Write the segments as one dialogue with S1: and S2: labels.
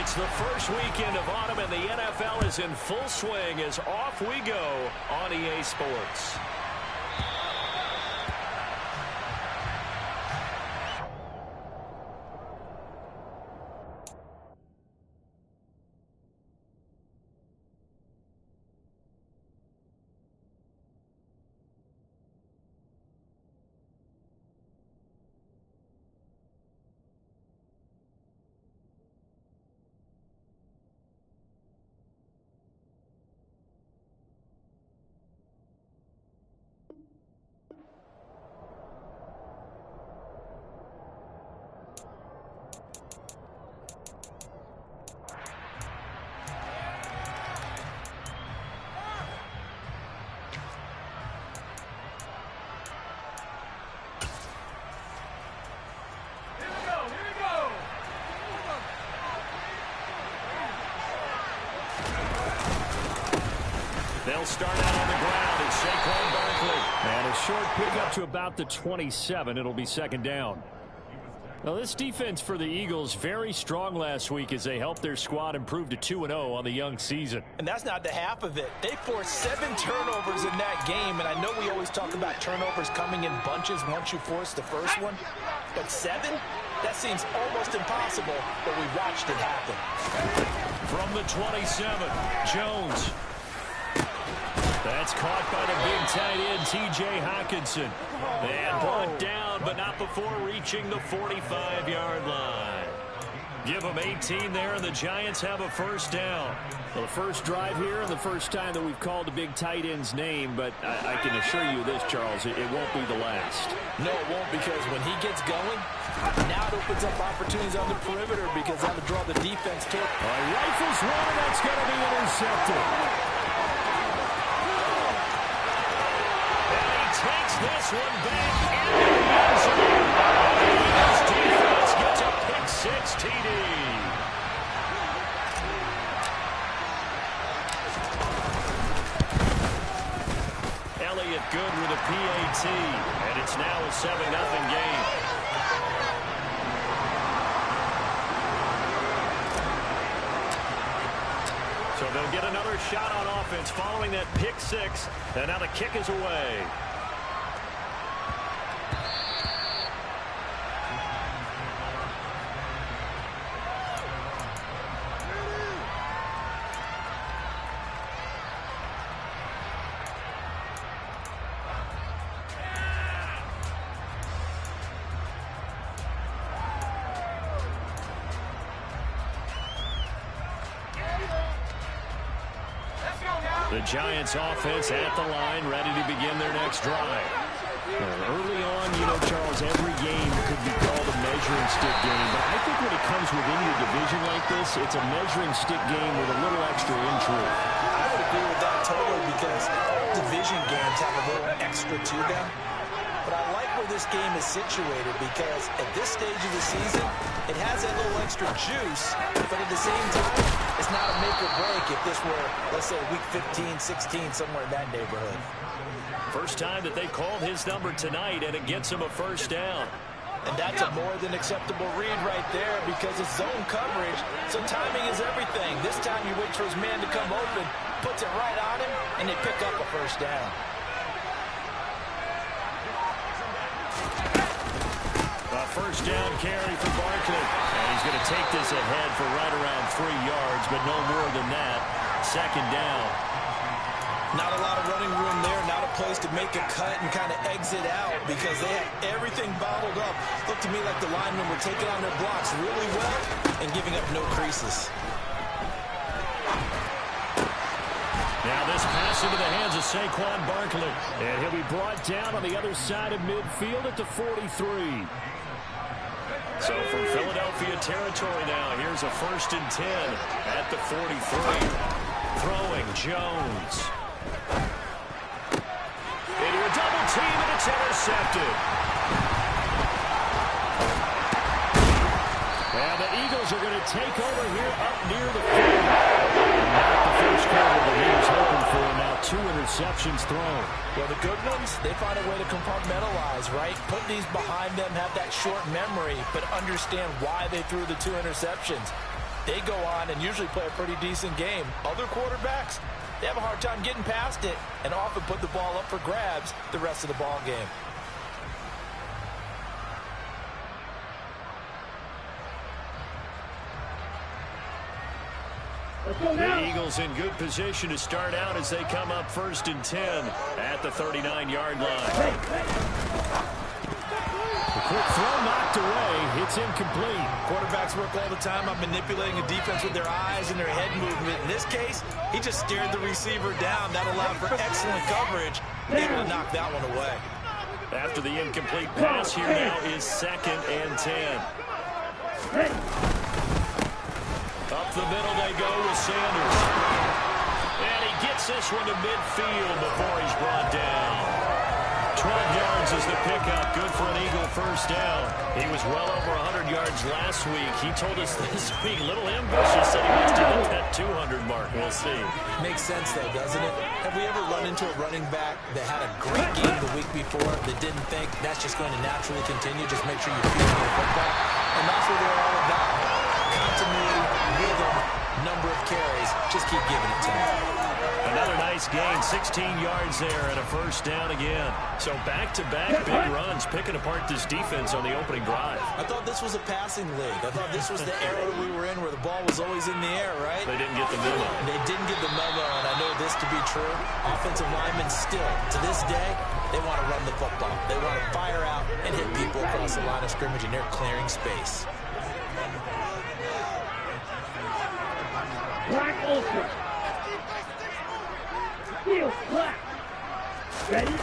S1: It's the first weekend of autumn, and the NFL is in full swing as off we go on EA Sports. They'll start out on the ground. It's Saquon Barkley. And a short pickup to about the 27. It'll be second down. Now, this defense for the Eagles very strong last week as they helped their squad improve to 2-0 on the young season.
S2: And that's not the half of it. They forced 7 turnovers in that game, and I know we always talk about turnovers coming in bunches once you force the first one, but 7? That seems almost impossible, but we watched it happen.
S1: From the 27, Jones. That's caught by the big tight end, T.J. Hockenson. And brought down, but not before reaching the 45-yard line. Give them 18 there, and the Giants have a first down. Well, the first drive here and the first time that we've called the big tight end's name, but I can assure you this, Charles, it won't be the last.
S2: No, it won't, because when he gets going, now it opens up opportunities on the perimeter because that'll draw the defense toward.
S1: Rifles one, that's going to be intercepted. Takes this one back in the end zone. The Eagles defense gets a pick-6 TD. Elliott good with a PAT, and it's now a 7-0 game. So they'll get another shot on offense following that pick-6, and now the kick is away. The Giants offense at the line, ready to begin their next drive. Early on, you know, Charles, every game could be called a measuring stick game, but I think when it comes within your division like this, it's a measuring stick game with a little extra intrigue.
S2: I would agree with that totally, because division games have a little extra to them. But I like where this game is situated, because at this stage of the season, it has a little extra juice, but at the same time, it's not a make or break if this were, let's say, week 15, 16, somewhere in that neighborhood.
S1: First time that they called his number tonight, and it gets him a first down.
S2: And that's a more than acceptable read right there, because it's zone coverage, so timing is everything. This time he waits for his man to come open, puts it right on him, and they pick up a first down.
S1: A first down carry for Barkley. And he's going to take this ahead for right around 3 yards, but no more than that. Second down.
S2: Not a lot of running room there, not a place to make a cut and kind of exit out, because they have everything bottled up. Looked to me like the linemen were taking on their blocks really well and giving up no creases.
S1: Now this pass into the hands of Saquon Barkley. And he'll be brought down on the other side of midfield at the 43. So from Philadelphia territory now, here's a 1st and 10 at the 43. Throwing Jones. Into a double team, and it's intercepted. And the Eagles are going to take over here up near the field. Not the first quarter that he was hoping for. Now 2 interceptions thrown.
S2: Well, the good ones, they find a way to compartmentalize, right? Put these behind them, have that short memory, but understand why they threw the 2 interceptions. they go on and usually play a pretty decent game. Other quarterbacks, they have a hard time getting past it and often put the ball up for grabs the rest of the ball game.
S1: The Eagles in good position to start out as they come up 1st and 10 at the 39-yard line.
S3: The quick throw knocked away. It's incomplete.
S2: Quarterbacks work all the time on manipulating a defense with their eyes and their head movement. In this case, he just stared the receiver down. That allowed for excellent coverage. Able to knock that one away.
S1: After the incomplete pass, here now is 2nd and 10. Up the middle they go with Sanders. And he gets this one to midfield before he's brought down. 12 yards is the pickup. Good for an Eagle first down. He was well over 100 yards last week. He told us this week, a little ambitious, said he wants to hit that 200 mark. We'll see.
S2: Makes sense, though, doesn't it? Have we ever run into a running back that had a great game the week before that didn't think that's just going to naturally continue? Just make sure you're feeding the football. And that's what they're all about. Continuity, rhythm, number of carries. Just keep giving it to them.
S1: Another nice gain, 16 yards there and a first down again. So back-to-back big runs, picking apart this defense on the opening drive.
S2: I thought this was a passing league. I thought this was the era we were in where the ball was always in the air, right?
S1: They didn't get the memo.
S2: They didn't get the memo, and I know this to be true. Offensive linemen still, to this day, they want to run the football. They want to fire out and hit people across the line of scrimmage, and they're clearing space.
S4: Black Ultra. Heel black. Ready?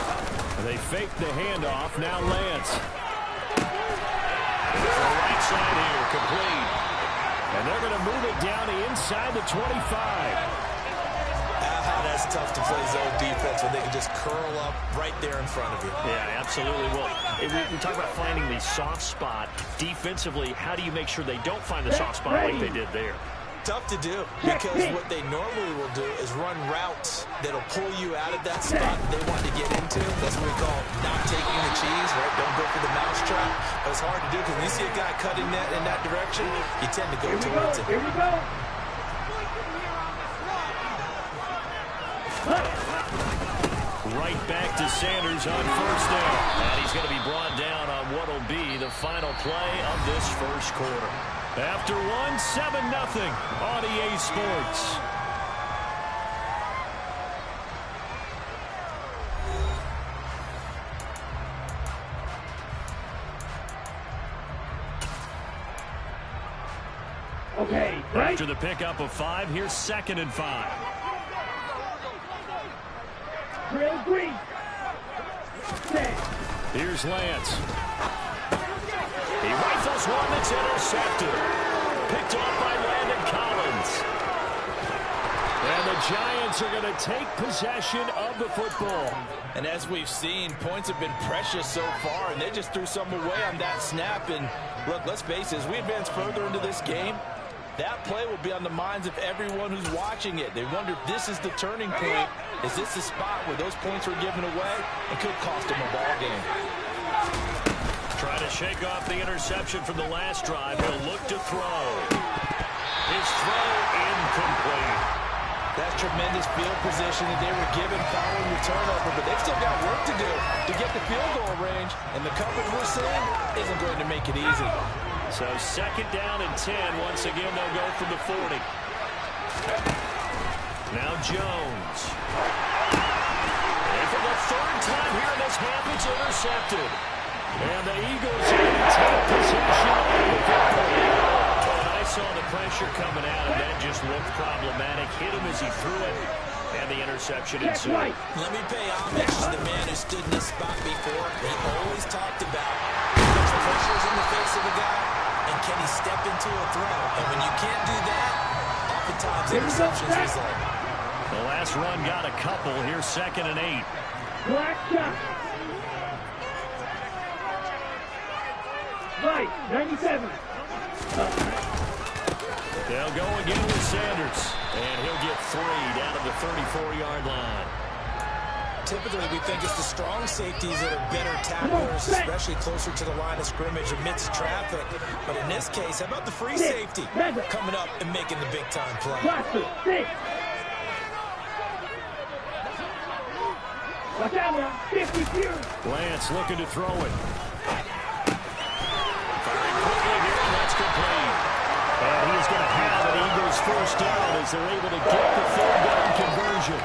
S1: They fake the handoff. Now Lance. To the right side here, complete. And they're going to move it down the inside the 25.
S2: That's tough to play zone defense when they can just curl up right there in front of you.
S1: Yeah, absolutely. Well, we talk about finding the soft spot. Defensively, how do you make sure they don't find the soft spot like they did there?
S2: Tough to do, because what they normally will do is run routes that'll pull you out of that spot they want to get into. That's what we call not taking the cheese, right? Don't go for the mousetrap. But it's hard to do because when you see a guy cutting that in that direction, you tend to go towards it.
S4: Here we go.
S1: Right back to Sanders on first down. And he's going to be brought down on what will be the final play of this first quarter. After 7-0 on EA Sports.
S4: Okay, right.
S1: After the pickup of 5, here's 2nd and 5.
S4: Drill green.
S1: Here's Lance. He rifles one that's intercepted. Picked off by Landon Collins. And the Giants are going to take possession of the football.
S2: And as we've seen, points have been precious so far, and they just threw some away on that snap. And look, let's face it, as we advance further into this game, that play will be on the minds of everyone who's watching it. They wonder if this is the turning point. Is this the spot where those points were given away? It could cost them a ball game.
S1: Trying to shake off the interception from the last drive. He'll look to throw. His throw incomplete.
S2: That's tremendous field position that they were given following the turnover, but they've still got work to do to get the field goal range, and the coverage we're seeing isn't going to make it easy.
S1: So 2nd down and 10. Once again, they'll go from the 40. Now Jones. And for the 3rd time here in this half, it's intercepted. And the Eagles take possession of the football. And I saw the pressure coming out, and that just looked problematic. Hit him as he threw it, and the interception ensued.
S2: Let me pay homage to the man who stood in this spot before. He always talked about how much pressure is in the face of a guy, and can he step into a throw? And when you can't do that, oftentimes interceptions result.
S1: The last run got a couple. Here's 2nd and 8.
S4: Black shot. Right, 97.
S1: They'll go again with Sanders, and he'll get 3 down to the 34-yard line.
S2: typically we think it's the strong safeties that are better tacklers, especially closer to the line of scrimmage amidst traffic. But in this case, how about the free safety coming up and making the big-time play?
S3: Lance looking to throw it.
S1: Firing quickly here, and that's complete.
S3: And he's going to have an Eagles first down as they're able to get the third down conversion.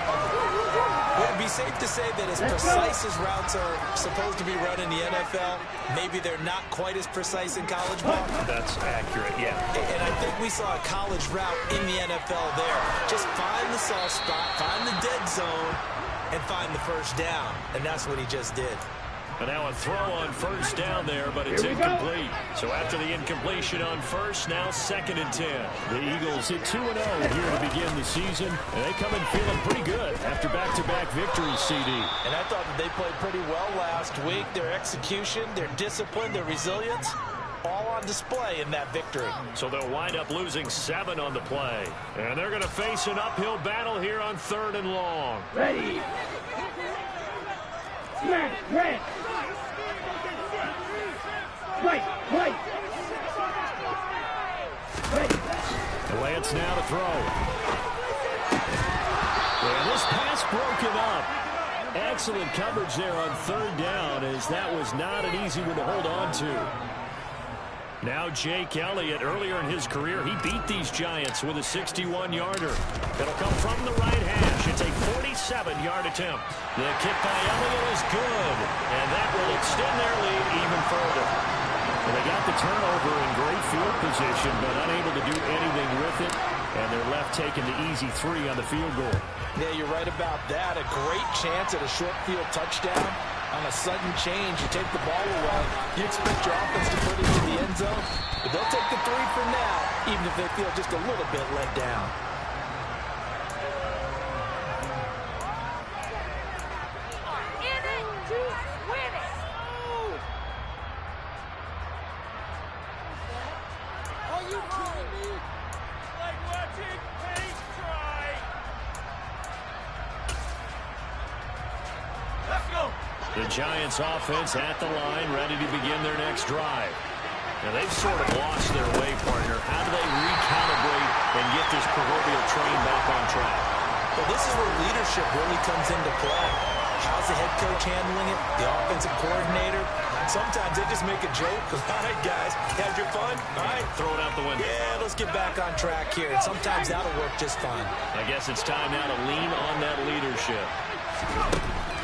S2: Would it be safe to say that as precise as routes are supposed to be run in the NFL, maybe they're not quite as precise in college ball?
S1: That's accurate, yeah.
S2: And I think we saw a college route in the NFL there. Just find the soft spot, find the dead zone, and find the first down. And that's what he just did.
S1: And now a throw on first down there, but it's incomplete. So after the incompletion on first, now 2nd and 10.
S3: The Eagles hit 2-0 here to begin the season, and they come in feeling pretty good after back-to-back victories, CD.
S2: And I thought that they played pretty well last week. Their execution, their discipline, their resilience, all on display in that victory.
S1: So they'll wind up losing 7 on the play. And they're going to face an uphill battle here on 3rd and long.
S4: Ready. Smash, red. Right. Ready.
S3: Lance now to throw. And this pass broken up. Excellent coverage there on 3rd down, as that was not an easy one to hold on to.
S1: Now Jake Elliott, earlier in his career, he beat these Giants with a 61-yarder. It'll come from the right hash. It's a 47-yard attempt. The kick by Elliott is good, and that will extend their lead even further.
S3: Well, they got the turnover in great field position, but unable to do anything with it, and they're left taking the easy 3 on the field goal.
S2: Yeah, you're right about that. A great chance at a short field touchdown. On a sudden change, you take the ball away. You expect your offense to put it in the end zone. But they'll take the 3 for now, even if they feel just a little bit let down.
S5: In it to win it. Are you kidding me? Like watching paint dry. Let's go.
S1: The Giants offense at the line, ready to begin their next drive. Now they've sort of lost their way, partner. How do they recalibrate and get this proverbial train back on track?
S2: Well, this is where leadership really comes into play. How's the head coach handling it? The offensive coordinator? Sometimes they just make a joke. All right, guys, had your fun? All right.
S1: Throw it out the window.
S2: Yeah, let's get back on track here. And sometimes that'll work just fine.
S1: I guess it's time now to lean on that leadership.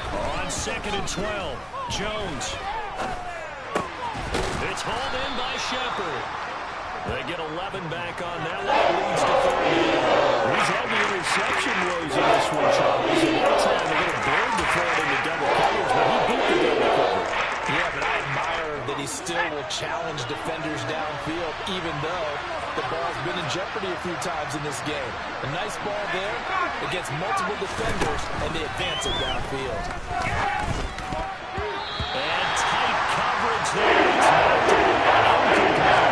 S1: On 2nd and 12, Jones. It's hauled in by Shepard. They get 11 back on that one. It leads to 30.
S3: He's had the interception woes in this one, Charles. And that's had a little bird to throw it into double coverage, but he beat the double coverage.
S2: Yeah, but I admire that he still will challenge defenders downfield, even though the ball's been in jeopardy a few times in this game. A nice ball there against multiple defenders, and they advance it downfield.
S1: And tight coverage there. It's knocked incomplete.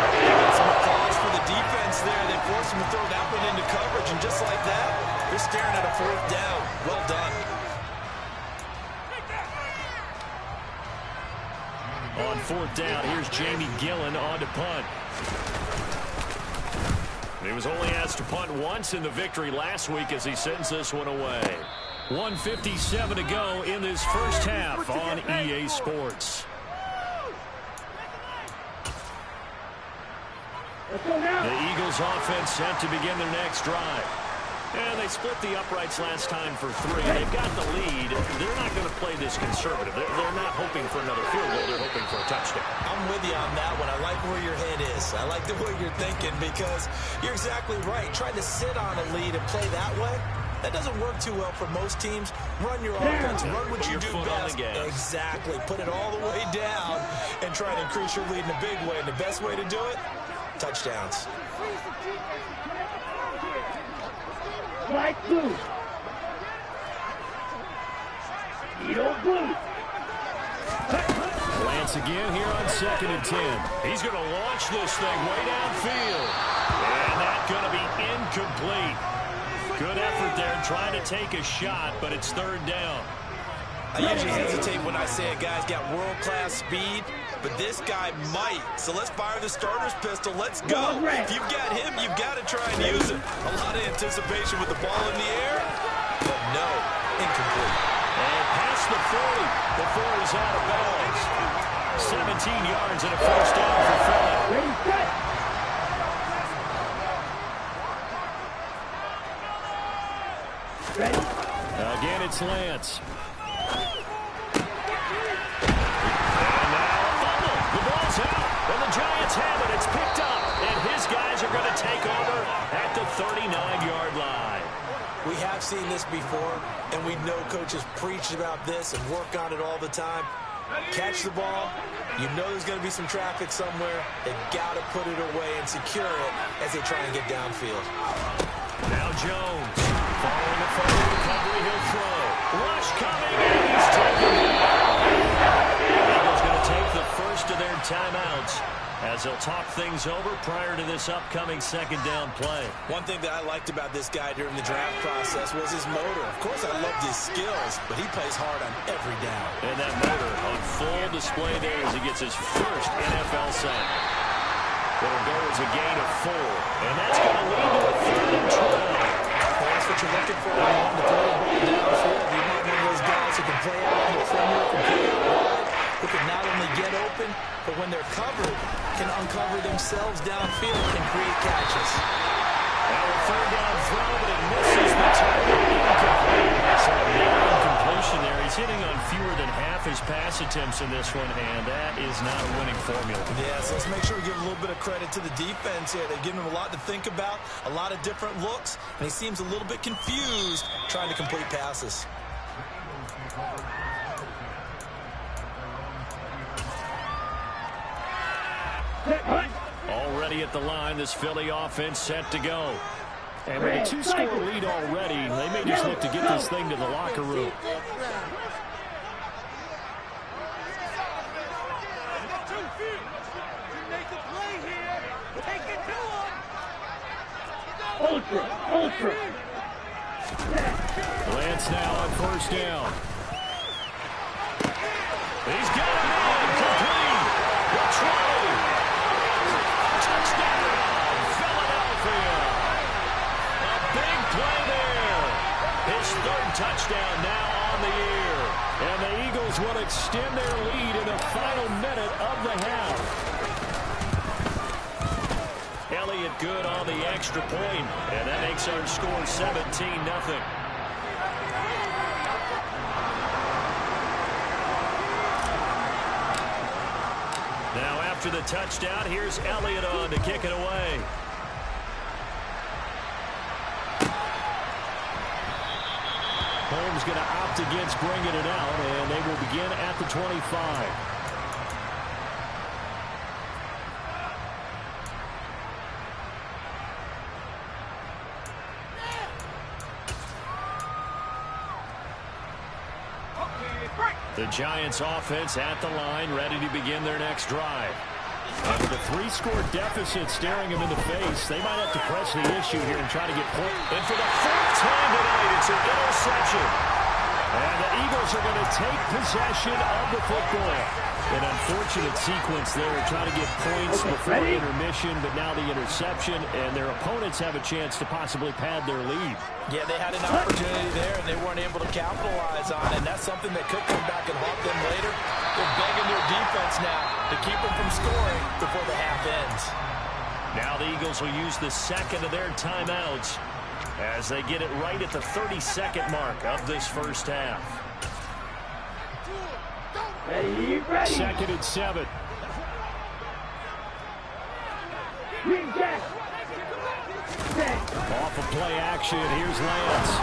S2: Some applause for the defense there. They forced him to throw that one into coverage, and just like that, they're staring at a 4th down. Well done.
S1: On 4th down, here's Jamie Gillen on to punt. He was only asked to punt once in the victory last week as he sends this one away. 1:57 to go in this first half on EA Sports. The Eagles offense set to begin their next drive. And they split the uprights last time for 3. They've got the lead. They're not going to play this conservative. They're not hoping for another field goal. They're hoping for a touchdown.
S2: I'm with you on that one. I like where your head is. I like the way you're thinking because you're exactly right. Trying to sit on a lead and play that way, that doesn't work too well for most teams. Run your offense. Run what you do best. Exactly. Put it all the way down and try to increase your lead in a big way. And the best way to do it, touchdowns.
S4: Right blue. Edo blue.
S3: Lance again here on 2nd and 10.
S1: He's going to launch this thing way downfield. And that's going to be incomplete. Good effort there trying to take a shot, but it's 3rd down.
S2: I usually hesitate when I say a guy's got world-class speed, but this guy might. So let's fire the starter's pistol. Let's go. If you've got him, you've got to try and use it. A lot of anticipation with the ball in the air, but no, incomplete.
S1: And past the 40 before he's out of bounds. 17 yards and a first down for Philly.
S4: Ready, set. Ready.
S1: Again, it's Lance. The ball's out, and the Giants have it. It's picked up, and his guys are going to take over at the 39-yard line.
S2: We have seen this before, and we know coaches preach about this and work on it all the time. Catch the ball. You know there's going to be some traffic somewhere. They've got to put it away and secure it as they try and get downfield.
S1: Now Jones, following the fumble recovery, he'll throw. Rush coming, and he's taken down. Eagles going to take the first of their timeouts as they'll talk things over prior to this upcoming second down play.
S2: One thing that I liked about this guy during the draft process was his motor. Of course, I loved his skills, but he plays hard on every down.
S1: And that motor on full display there as he gets his first NFL sack. It'll go as a gain of 4, and that's going to lead to a 3rd and 12.
S2: Well, that's what you're looking for. You want to throw the ball downfield. You want one of those guys who can play out on the perimeter, can play out wide, who can not only get open, but when they're covered, can uncover themselves downfield and create catches.
S1: Now a 3rd down throw, but it misses the target. Incomplete. So no incompletion there. He's hitting on fewer than half his pass attempts in this one, and that is not a winning formula.
S2: Yeah, so let's make sure we give a little bit of credit to the defense here. They've given him a lot to think about, a lot of different looks, and he seems a little bit confused trying to complete passes.
S1: Already at the line, this Philly offense set to go. And with a 2-score lead already, they may just look to get this thing to the locker room.
S4: Ultra.
S1: Lance now on 1st down. He's got it in, complete. The try. Touchdown, Philadelphia. A big play there. His 3rd touchdown now on the year. And the Eagles will extend their lead in the final minute of the half. Elliott good on the extra point, and that makes our score 17-0. Now after the touchdown, here's Elliott on to kick it away. Holmes going to opt against bringing it out, and they will begin at the 25. The Giants offense at the line, ready to begin their next drive. And with a 3-score deficit staring them in the face, they might have to press the issue here and try to get points. And for the 4th time tonight, it's an interception. And the Eagles are going to take possession of the football. An unfortunate sequence there, trying to get points before intermission, but now the interception, and their opponents have a chance to possibly pad their lead.
S2: Yeah, they had an opportunity there, and they weren't able to capitalize on it, and that's something that could come back and haunt them later. They're begging their defense now to keep them from scoring before the half ends.
S1: Now the Eagles will use the 2nd of their timeouts as they get it right at the 32nd mark of this first half.
S4: Ready.
S1: 2nd and 7.
S4: Green jack.
S1: Off of play action, here's Lance.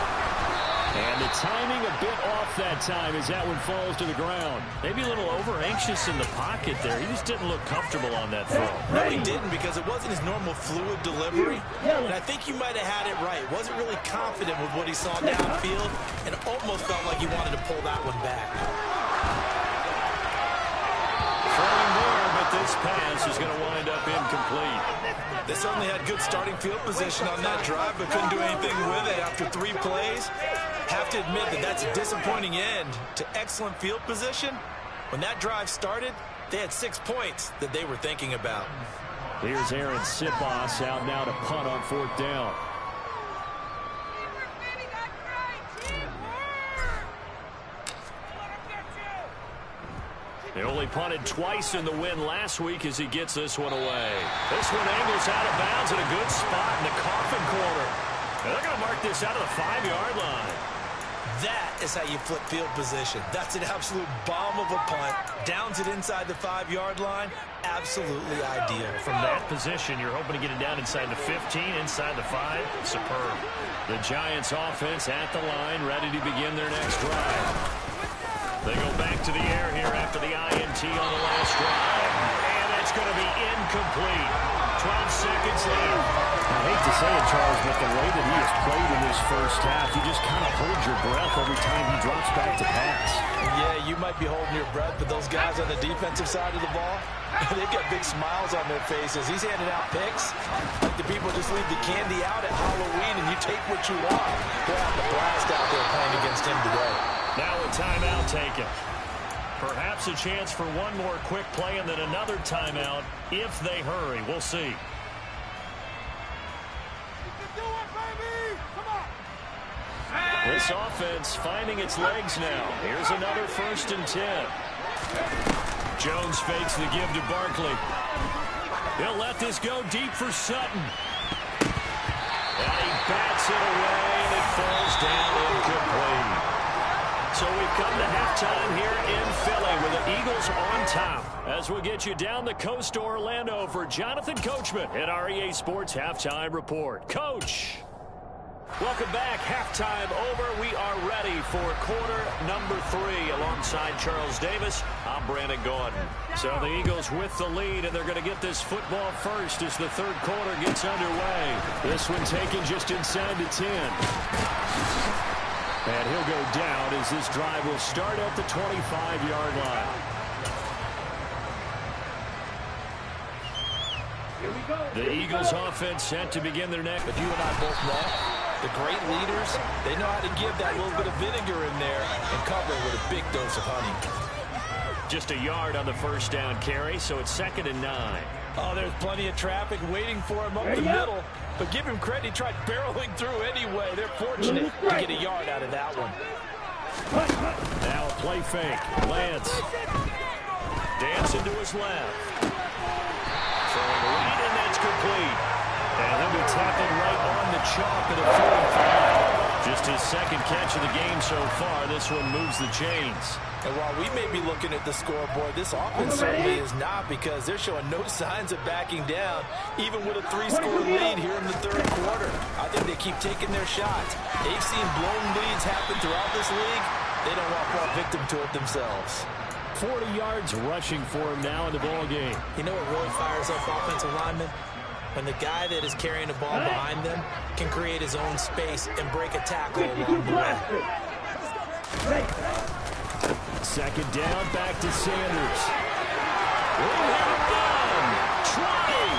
S1: And the timing a bit off that time as that one falls to the ground. Maybe a little over-anxious in the pocket there. He just didn't look comfortable on that throw.
S2: No, he didn't, because it wasn't his normal fluid delivery. And I think you might have had it right. Wasn't really confident with what he saw downfield, and almost felt like he wanted to pull that one back.
S1: Throwing there, but This pass is going to wind up incomplete.
S2: They certainly had good starting field position on that drive, but couldn't do anything with it after 3 plays. Have to admit that that's a disappointing end to excellent field position. When that drive started, they had 6 points that they were thinking about.
S3: Here's Aaron Sipos out now to punt on 4th down. They only punted twice in the win last week as he gets this one away. This one angles out of bounds in a good spot in the coffin corner. And they're going to mark this out of the 5-yard line.
S2: That is how you flip field position. That's an absolute bomb of a punt. Downs it inside the 5-yard line. Absolutely ideal.
S1: From that position, you're hoping to get it down inside the 15, inside the 5. Superb. The Giants offense at the line, ready to begin their next drive. They go back to the air here after the INT on the last drive. And that's going to be incomplete. 12 seconds left.
S3: I hate to say it, Charles, but the way that he has played in this first half, you just kind of hold your breath every time he drops back to pass.
S2: Yeah, you might be holding your breath, but those guys on the defensive side of the ball, they've got big smiles on their faces. He's handing out picks like the people just leave the candy out at Halloween and you take what you want. They're having a blast out there playing against him today.
S1: Now a timeout taken. Perhaps a chance for one more quick play and then another timeout if they hurry. We'll see. This offense finding its legs now. Here's another 1st and 10. Jones fakes the give to Barkley. He'll let this go deep for Sutton. And he bats it away, and it falls down incomplete. So we've come to halftime here in Philly with the Eagles on top. As we get you down the coast to Orlando for Jonathan Coachman at our EA Sports Halftime Report. Coach! Welcome back. Halftime over. We are ready for quarter number 3 alongside Charles Davis. I'm Brandon Gordon. So the Eagles with the lead, and they're going to get this football first as the 3rd quarter gets underway. This one taken just inside the 10. And he'll go down as this drive will start at the 25-yard line. The Eagles offense set to begin their next.
S2: But you and I both know the great leaders, they know how to give that little bit of vinegar in there and cover it with a big dose of honey.
S1: Just a yard on the 1st down carry, so it's 2nd and 9.
S2: Oh, there's plenty of traffic waiting for him up the middle. But give him credit, he tried barreling through anyway. They're fortunate to get a yard out of that one.
S1: Now a play fake. Lance. Dancing to his left. Throwing right, and that's complete. And he'll be tackled right on the chalk of the 4-5. Just his 2nd catch of the game so far. This one moves the chains.
S2: And while we may be looking at the scoreboard, this offense certainly is not, because they're showing no signs of backing down, even with a 3-score lead here in the 3rd quarter. I think they keep taking their shots. They've seen blown leads happen throughout this league. They don't want to fall victim to it themselves.
S3: 40 yards rushing for him now in the ball game.
S2: You know what really fires up offensive linemen? When the guy that is carrying the ball behind them can create his own space and break a tackle along the way.
S3: 2nd down, back to Sanders.
S1: Trying.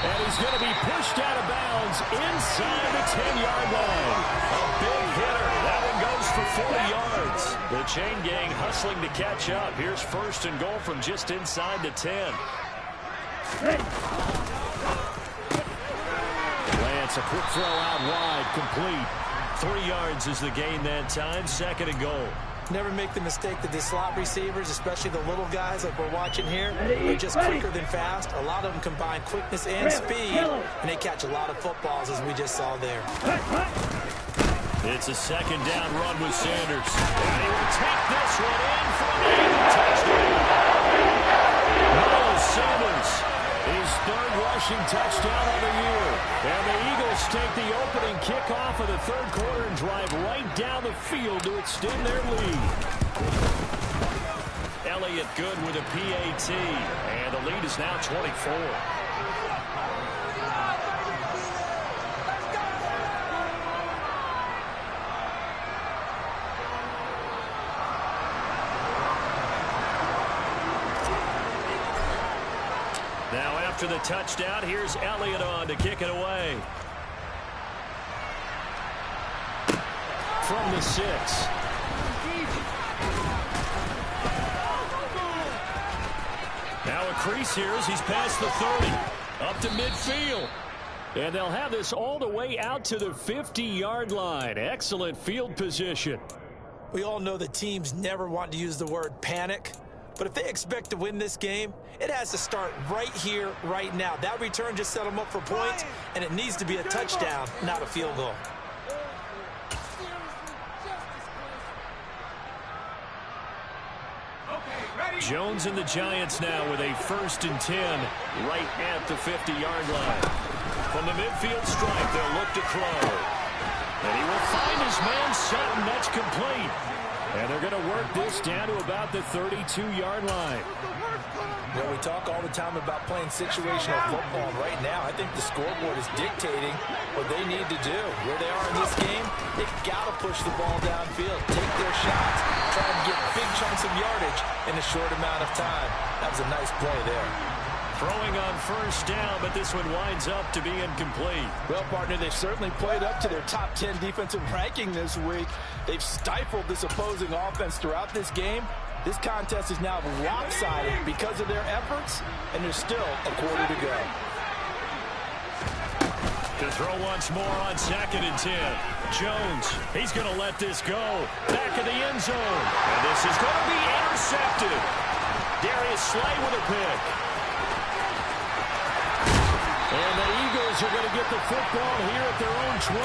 S1: And he's going to be pushed out of bounds inside the 10-yard line. A big hitter. That one goes for 40 yards. The chain gang hustling to catch up. Here's 1st and goal from just inside the 10. Lance, a quick throw out wide, complete. 3 yards is the gain that time. 2nd and goal.
S2: Never make the mistake that the slot receivers, especially the little guys like we're watching here, are just quicker than fast. A lot of them combine quickness and speed, and they catch a lot of footballs, as we just saw there.
S1: It's a 2nd down run with Sanders. And he will take this one in for an Eagle touchdown. Miles Sanders, his 3rd rushing touchdown of the year. And the Eagles take the opening kickoff of the 3rd quarter and drive right down the field to extend their lead. Elliott good with a PAT. And the lead is now 24. Now after the touchdown, here's Elliott on to kick it away. From the 6. Now a crease here as he's past the 30. Up to midfield. And they'll have this all the way out to the 50-yard line. Excellent field position.
S2: We all know that teams never want to use the word panic. But if they expect to win this game, it has to start right here, right now. That return just set them up for points, and it needs to be a touchdown, not a field goal.
S1: Jones and the Giants now with a 1st and 10 right at the 50-yard line. From the midfield stripe, they'll look to throw. And he will find his man Sutton. That's complete. And they're going to work this down to about the 32-yard line.
S2: Well, we talk all the time about playing situational football. And right now, I think the scoreboard is dictating what they need to do. Where they are in this game, they've got to push the ball downfield, take their shots, try and get big chunks of yardage in a short amount of time. That was a nice play there.
S1: Throwing on 1st down, but this one winds up to be incomplete.
S2: Well, partner, they've certainly played up to their top 10 defensive ranking this week. They've stifled this opposing offense throughout this game. This contest is now lopsided because of their efforts, and there's still a quarter to go.
S1: To throw once more on 2nd and 10. Jones, he's going to let this go. Back of the end zone. And this is going to be intercepted. Darius Slay with a pick. And the Eagles are going to get the football here at their own 23.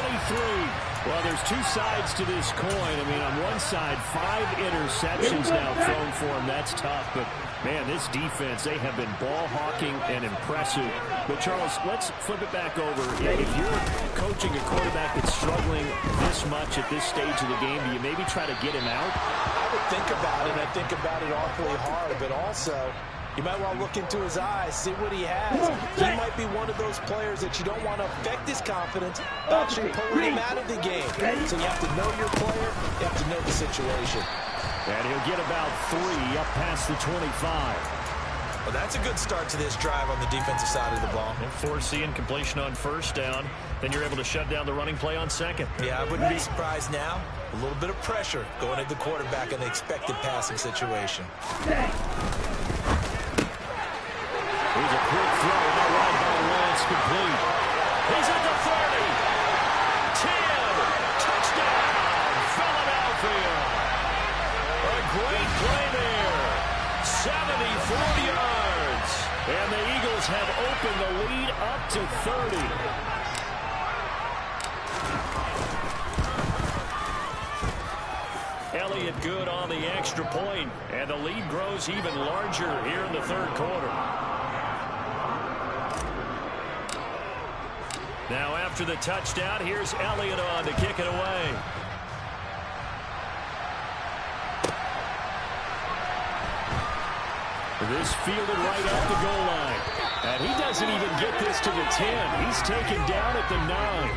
S1: Well, there's two sides to this coin. I mean, on one side, 5 interceptions now thrown for him. That's tough. But, man, this defense, they have been ball hawking and impressive. But, Charles, let's flip it back over. If you're coaching a quarterback that's struggling this much at this stage of the game, do you maybe try to get him out?
S2: I would think about it. I think about it awfully hard. But also, you might want to look into his eyes, see what he has. He might be one of those players that you don't want to affect his confidence by actually pulling him out of the game. So you have to know your player. You have to know the situation.
S1: And he'll get about 3 up past the 25.
S2: Well, that's a good start to this drive on the defensive side of the ball.
S1: And foreseeing completion on 1st down. Then you're able to shut down the running play on 2nd.
S2: Yeah, I wouldn't be surprised now. A little bit of pressure going at the quarterback in the expected passing situation.
S1: Here's a quick throw out wide by Lance, complete. He's at the 30. 10. Touchdown, Philadelphia. A great play there. 74 yards. And the Eagles have opened the lead up to 30. Elliott good on the extra point, and the lead grows even larger here in the 3rd quarter. Now after the touchdown, here's Elliott on to kick it away. This fielded right at the goal line. And he doesn't even get this to the 10. He's taken down at the 9.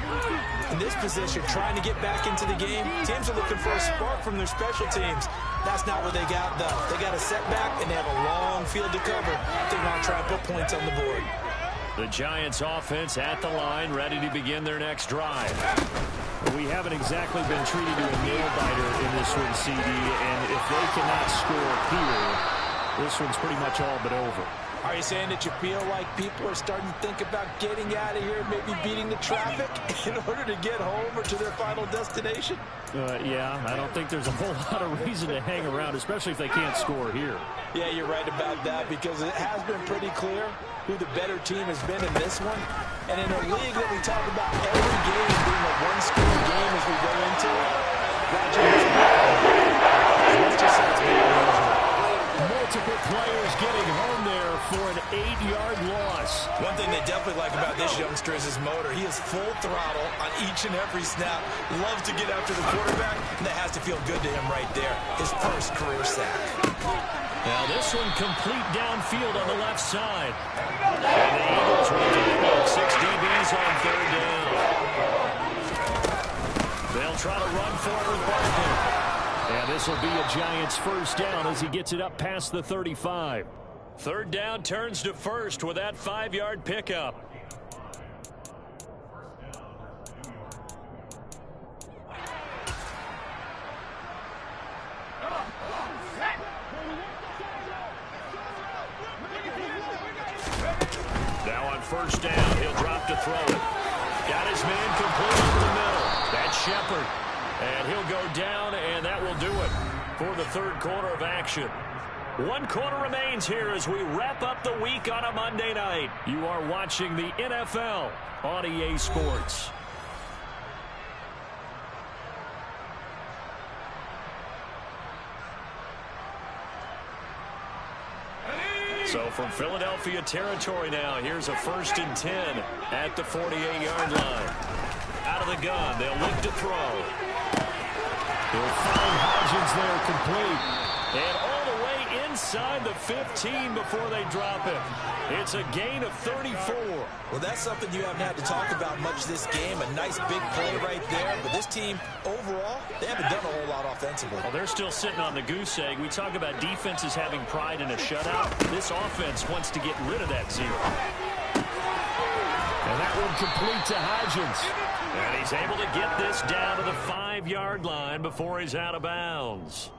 S2: In this position, trying to get back into the game, teams are looking for a spark from their special teams. That's not what they got, though. They got a setback, and they have a long field to cover. They want to try and put points on the board.
S1: The Giants offense at the line, ready to begin their next drive. We haven't exactly been treated to a nail-biter in this one, CD, and if they cannot score here, this one's pretty much all but over.
S2: Are you saying that you feel like people are starting to think about getting out of here, maybe beating the traffic in order to get home or to their final destination?
S1: Yeah, I don't think there's a whole lot of reason to hang around, especially if they can't score here.
S2: Yeah, you're right about that, because it has been pretty clear who the better team has been in this one. And in a league that we talk about every game being a one-score game as we go into it, Roger, let's just say it's been unusual.
S1: Multiple players getting home there for an 8-yard loss.
S2: One thing they definitely like about this youngster is his motor. He is full throttle on each and every snap. Loves to get after the quarterback, and that has to feel good to him right there. His first career sack.
S1: Now this one complete downfield on the left side. And the Eagles will deploy 6 DBs on 3rd down. They'll try to run for it with Barkley. And this will be a Giants 1st down as he gets it up past the 35. Third down turns to first with that 5-yard pickup. Now on first down, he'll drop to throw it. Got his man complete over the middle. That's Shepard. And he'll go down, and that will do it for the third quarter of action. 1 quarter remains here as we wrap up the week on a Monday night. You are watching the NFL on EA Sports. So from Philadelphia territory now, here's a 1st and 10 at the 48-yard line. Out of the gun, they'll look to throw. They'll find Hodgins there complete. And all the way inside the 15 before they drop it. It's a gain of 34.
S2: Well, that's something you haven't had to talk about much this game. A nice big play right there. But this team, overall, they haven't done a whole lot offensively.
S1: Well, they're still sitting on the goose egg. We talk about defenses having pride in a shutout. This offense wants to get rid of that zero. And that one complete to Hodgins. And he's able to get this down to the 5-yard line before he's out of bounds.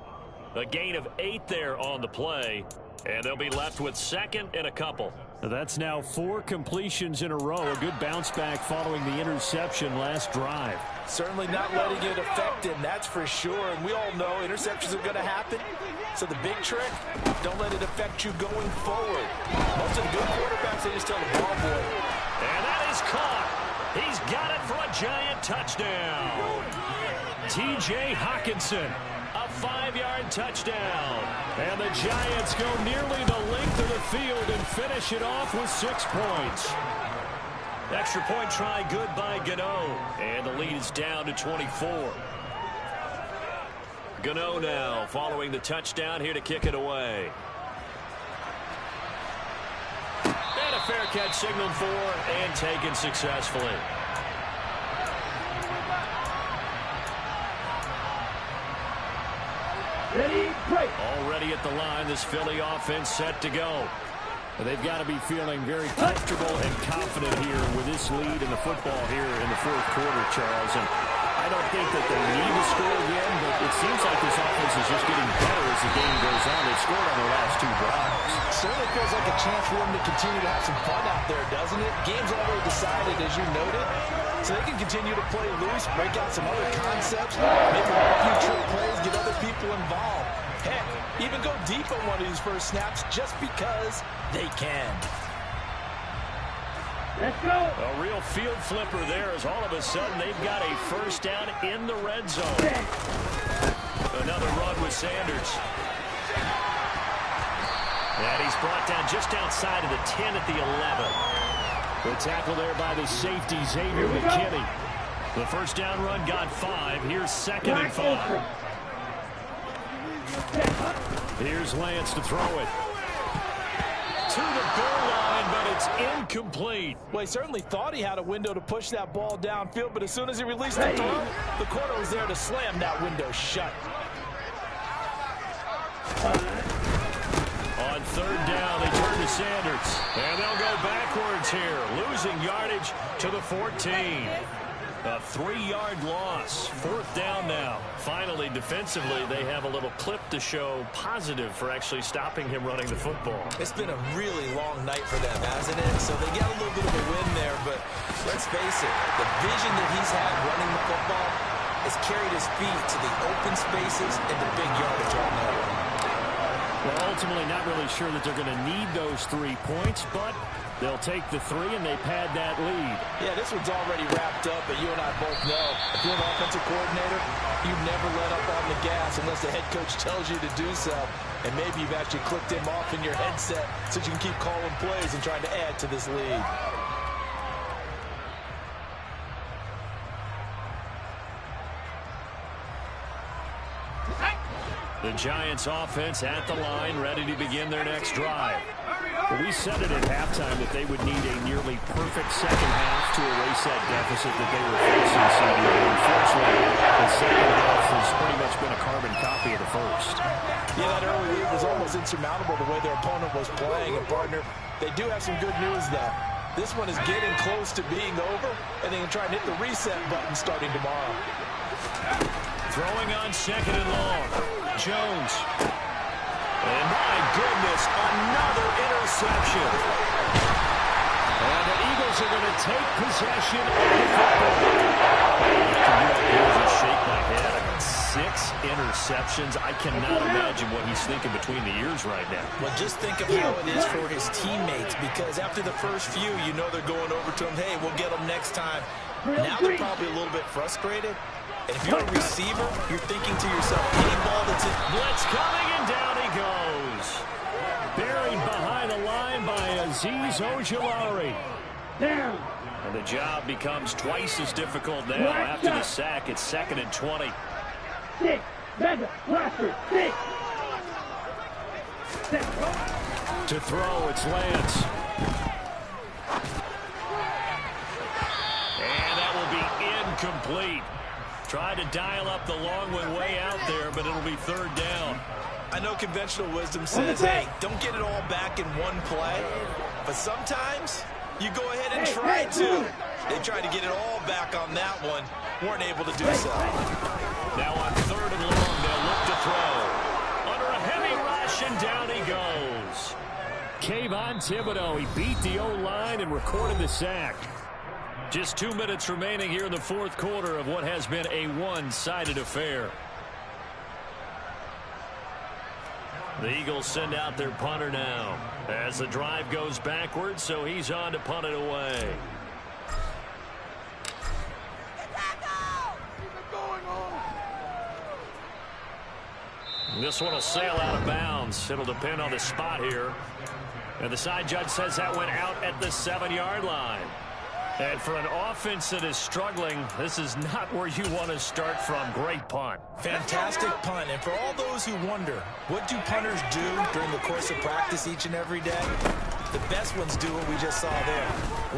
S1: A gain of 8 there on the play, and they'll be left with 2nd and a couple. That's now 4 completions in a row. A good bounce back following the interception last drive.
S2: Certainly not letting it affect him, that's for sure. And we all know interceptions are going to happen. So the big trick, don't let it affect you going forward. Most of the good quarterbacks, they just tell the ball boy.
S1: And that is caught. He's got it for a giant touchdown. T.J. Hockenson. A 5-yard touchdown. And the Giants go nearly the length of the field and finish it off with 6 points. Extra point try good by Gano. And the lead is down to 24. Gano now following the touchdown here to kick it away. And a fair catch signaled for and taken successfully.
S4: Ready, break.
S1: Already at the line, this Philly offense set to go. They've got to be feeling very comfortable and confident here with this lead in the football here in the 4th quarter, Charles. And I don't think that they need to score again, but it seems like this offense is just getting better as the game goes on. They've scored on their last 2 drives.
S2: Certainly feels like a chance for them to continue to have some fun out there, doesn't it? Game's already decided, as you noted. So they can continue to play loose, break out some other concepts, maybe run a few trick plays, get other people involved. Heck, even go deep on one of these first snaps just because they can.
S4: Let's go.
S1: A real field flipper there as all of a sudden they've got a 1st down in the red zone. Another run with Sanders. And he's brought down just outside of the 10 at the 11. The tackle there by the safety, Xavier McKinney. The 1st down run got 5. Here's 2nd and 5. Here's Lance to throw it. To the goal line, but it's incomplete.
S2: Well, he certainly thought he had a window to push that ball downfield, but as soon as he released the throw, the corner was there to slam that window shut.
S1: On 3rd down, they turn to Sanders. And they'll go backwards here, losing yardage to the 14. A 3-yard loss. 4th down now. Finally, defensively, they have a little clip to show positive for actually stopping him running the football.
S2: It's been a really long night for them, hasn't it? So they got a little bit of a win there, but let's face it, the vision that he's had running the football has carried his feet to the open spaces and the big yardage all night.
S1: Well, ultimately, not really sure that they're going to need those 3 points, but they'll take the 3 and they pad that lead.
S2: Yeah, this one's already wrapped up, but you and I both know if you're an offensive coordinator, you never let up on the gas unless the head coach tells you to do so. And maybe you've actually clicked him off in your headset so you can keep calling plays and trying to add to this lead.
S1: The Giants offense at the line, ready to begin their next drive. Well, we said it at halftime that they would need a nearly perfect second half to erase that deficit that they were facing, CD. But unfortunately, the second half has pretty much been a carbon copy of the first.
S2: Yeah, that early lead was almost insurmountable the way their opponent was playing. And, partner, they do have some good news, though. This one is getting close to being over, and they can try and hit the reset button starting tomorrow.
S1: Throwing on second and long. Jones. And my goodness, another interception. And the Eagles are going to take possession of the football. I can just shake my head. 6 interceptions. I cannot imagine what he's thinking between the ears right now.
S2: Well, just think of how it is for his teammates, because after the first few, you know they're going over to him, hey, we'll get them next time. Now they're probably a little bit frustrated. And if you're a receiver, you're thinking to yourself, any ball that's in.
S1: Blitz coming, and down he goes. Buried behind the line by Azeez Ojulari.
S4: Down.
S1: And the job becomes twice as difficult now. After the sack, it's 2nd and 20.
S4: 6. Mega. Blaster. 6.
S1: To throw, it's Lance. And that will be incomplete. Tried to dial up the long one way out there, but it'll be 3rd down.
S2: I know conventional wisdom says, hey, don't get it all back in one play. But sometimes you go ahead and try to. They tried to get it all back on that one. Weren't able to do so.
S1: Now on 3rd and long, they'll look to throw. Under a heavy rush, and down he goes. Kayvon Thibodeau, he beat the O-line and recorded the sack. Just 2 minutes remaining here in the 4th quarter of what has been a one-sided affair. The Eagles send out their punter now as the drive goes backwards, so he's on to punt it away. This one will sail out of bounds. It'll depend on the spot here. And the side judge says that went out at the 7-yard line. And for an offense that is struggling, this is not where you want to start from. Great punt.
S2: Fantastic punt. And for all those who wonder, what do punters do during the course of practice each and every day? The best ones do what we just saw there.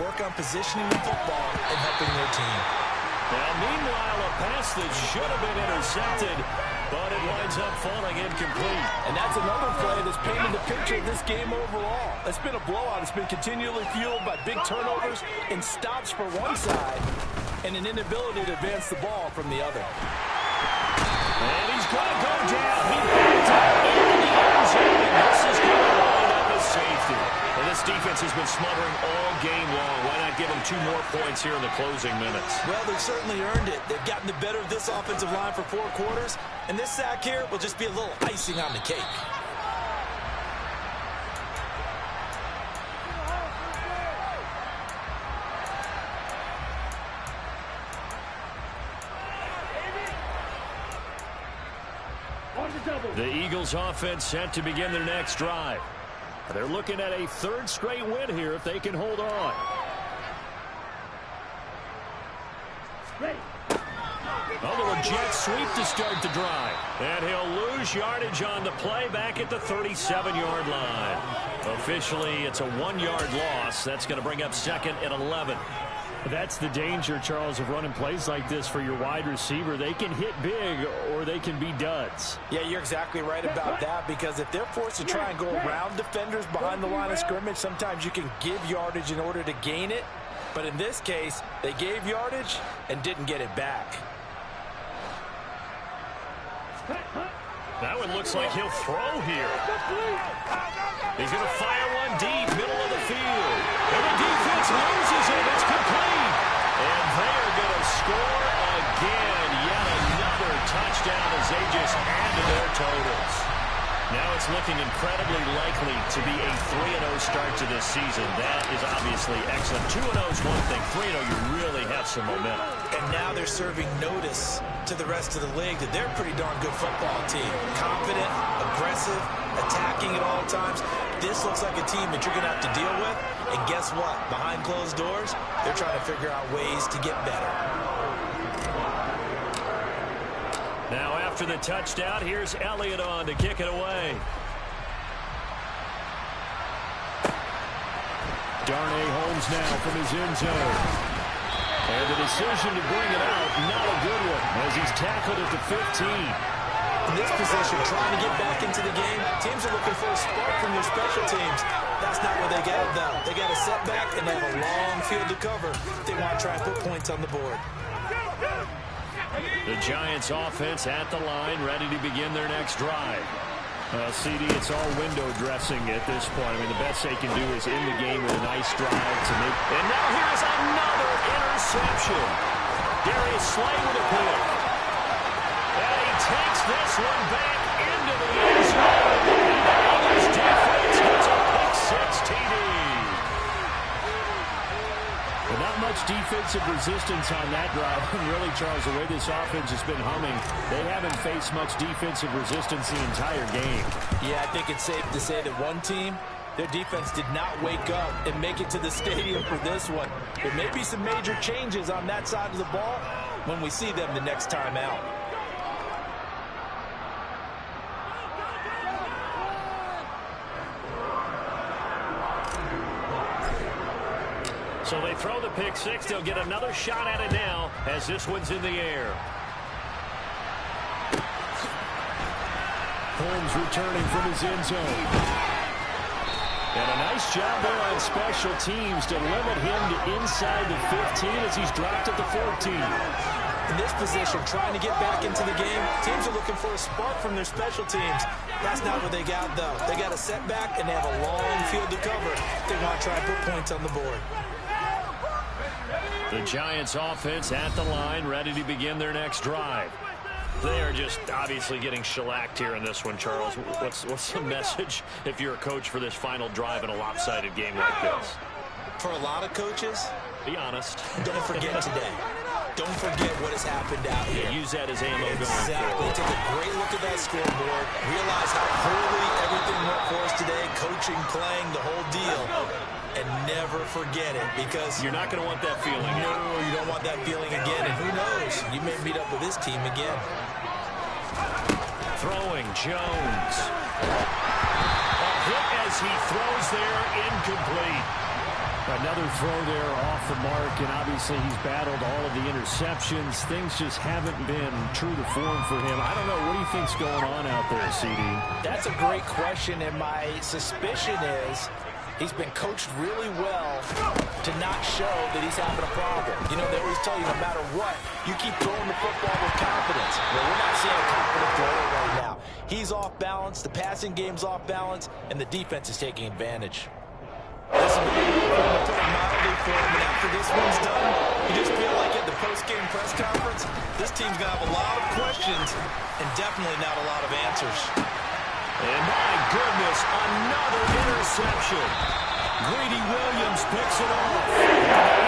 S2: Work on positioning the football and helping their team.
S1: Now, meanwhile, a pass that should have been intercepted, but it winds up falling incomplete.
S6: And that's another play that's painted the picture of this game overall. It's been a blowout. It's been continually fueled by big turnovers and stops for one side and an inability to advance the ball from the other.
S1: And he's going to go down. He hits it in the end zone. This is going to wind up a safety. And this defense has been smothering all game long. Why not give them 2 more points here in the closing minutes?
S2: Well, they've certainly earned it. They've gotten the better of this offensive line for 4 quarters. And this sack here will just be a little icing on the cake.
S1: The Eagles offense set to begin their next drive. They're looking at a 3rd straight win here if they can hold on. A little jet sweep to start the drive. And he'll lose yardage on the play back at the 37-yard line. Officially, it's a 1-yard loss. That's going to bring up 2nd and 11. That's the danger, Charles, of running plays like this for your wide receiver. They can hit big or they can be duds.
S2: Yeah, you're exactly right about that, because if they're forced to try and go around defenders behind the line of scrimmage, sometimes you can give yardage in order to gain it. But in this case, they gave yardage and didn't get it back.
S1: That one looks like he'll throw here. He's going to fire one deep, middle of the field. And the defense loses it. It's complete. And they're going to score again. Yet another touchdown as they just add to their totals. Now it's looking incredibly likely to be a 3-0 start to this season. That is obviously excellent. 2-0 is one thing. 3-0, you really have some momentum.
S2: And now they're serving notice to the rest of the league that they're a pretty darn good football team. Confident, aggressive, attacking at all times. This looks like a team that you're going to have to deal with. And guess what? Behind closed doors, they're trying to figure out ways to get better.
S1: Now after the touchdown, here's Elliott on to kick it away. Darnay Holmes now from his end zone. And the decision to bring it out, not a good one, as he's tackled at the 15.
S2: In this position, trying to get back into the game, teams are looking for a spark from their special teams. That's not what they got, though. They got a setback, and they have a long field to cover if they want to try and put points on the board.
S1: The Giants offense at the line, ready to begin their next drive. CD, it's all window dressing at this point. I mean, the best they can do is end the game with a nice drive to make. And now here's another interception. Darius Slay with a pick. And he takes this one back into the end zone. And the Eagles defense gets a pick-six TD. But not much defensive resistance on that drive. And really, Charles, the way this offense has been humming, they haven't faced much defensive resistance the entire game.
S6: Yeah, I think it's safe to say that one team, their defense did not wake up and make it to the stadium for this one. There may be some major changes on that side of the ball when we see them the next time out.
S1: So they throw the pick six. They'll get another shot at it now as this one's in the air. Holmes returning from his end zone. And a nice job there on special teams to limit him to inside the 15 as he's dropped at the 14.
S2: In this position, trying to get back into the game, teams are looking for a spark from their special teams. That's not what they got, though. They got a setback, and they have a long field to cover if they want to try and put points on the board.
S1: The Giants offense at the line, ready to begin their next drive. They are just obviously getting shellacked here in this one, Charles. What's the message if you're a coach for this final drive in a lopsided game like this?
S2: For a lot of coaches,
S1: be honest.
S2: Don't forget today. Don't forget what has happened out here.
S1: Use that as ammo going
S2: Exactly.
S1: forward.
S2: Take a great look at that scoreboard. Realize how poorly everything went for us today. Coaching, playing, the whole deal. And never forget it, because
S1: you're not going to want that feeling.
S2: No, you don't want that feeling again. And who knows? You may meet up with this team again.
S1: Throwing, Jones. A hit as he throws there, incomplete. Another throw there off the mark, and obviously he's battled all of the interceptions. Things just haven't been true to form for him. I don't know. What do you think's going on out there, CD?
S6: That's a great question, and my suspicion is he's been coached really well to not show that he's having a problem. You know, they always tell you no matter what, you keep throwing the football with confidence. Well, we're not seeing a confident thrower right now. He's off balance, the passing game's off balance, and the defense is taking advantage.
S2: This is going to put it mildly for him, and after this one's done, you just feel like at the post-game press conference, this team's going to have a lot of questions and definitely not a lot of answers.
S1: And my goodness, another interception. Greedy Williams picks it off. The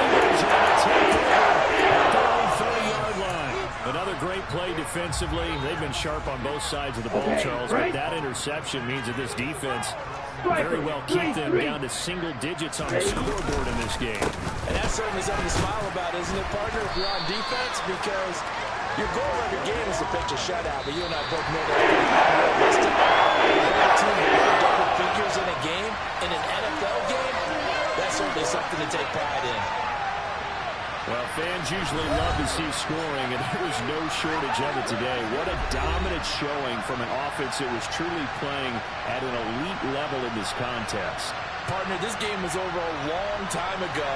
S1: Eagles are going to take over at their own 30-yard line. Another great play defensively. They've been sharp on both sides of the ball, Charles, but that interception means that this defense very well keep them down to single digits on the scoreboard in this game.
S6: And that's certainly something to smile about, isn't it, partner, if you're on defense? Because your goal of your game is to pitch a shutout, but you and I both know that's pretty unrealistic. A team with double figures in a game, in an NFL game, that's certainly something to take pride in.
S1: Well, fans usually love to see scoring, and there was no shortage of it today. What a dominant showing from an offense that was truly playing at an elite level in this contest.
S6: Partner, this game was over a long time ago,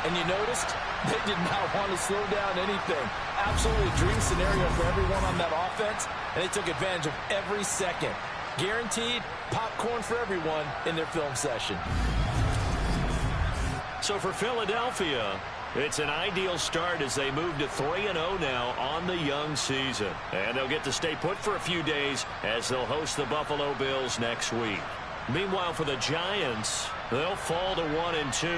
S6: and you noticed they did not want to slow down anything. Absolutely a dream scenario for everyone on that offense, and they took advantage of every second. Guaranteed popcorn for everyone in their film session.
S1: So for Philadelphia, it's an ideal start as they move to 3-0 now on the young season. And they'll get to stay put for a few days as they'll host the Buffalo Bills next week. Meanwhile, for the Giants, they'll fall to 1-2.